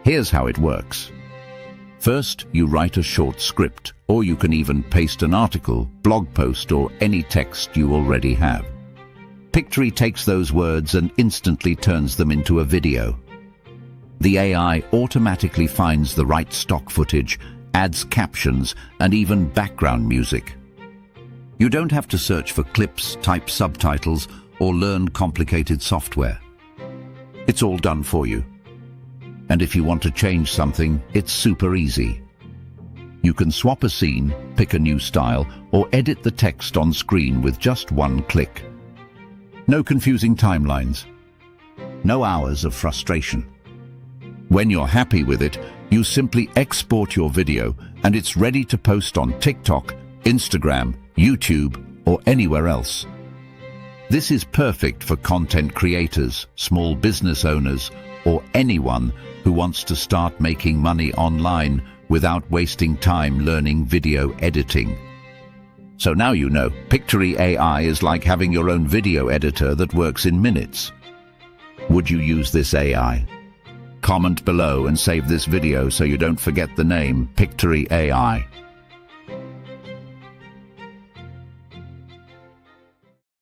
Here's how it works. First, you write a short script, or you can even paste an article, blog post, or any text you already have. Pictory takes those words and instantly turns them into a video. The AI automatically finds the right stock footage, adds captions, and even background music. You don't have to search for clips, type subtitles, or learn complicated software. It's all done for you. And if you want to change something, it's super easy. You can swap a scene, pick a new style, or edit the text on screen with just one click. No confusing timelines. No hours of frustration. When you're happy with it, you simply export your video and it's ready to post on TikTok, Instagram, YouTube, or anywhere else. This is perfect for content creators, small business owners, or anyone who wants to start making money online without wasting time learning video editing. So now you know, Pictory AI is like having your own video editor that works in minutes. Would you use this AI? Comment below and save this video so you don't forget the name Pictory AI.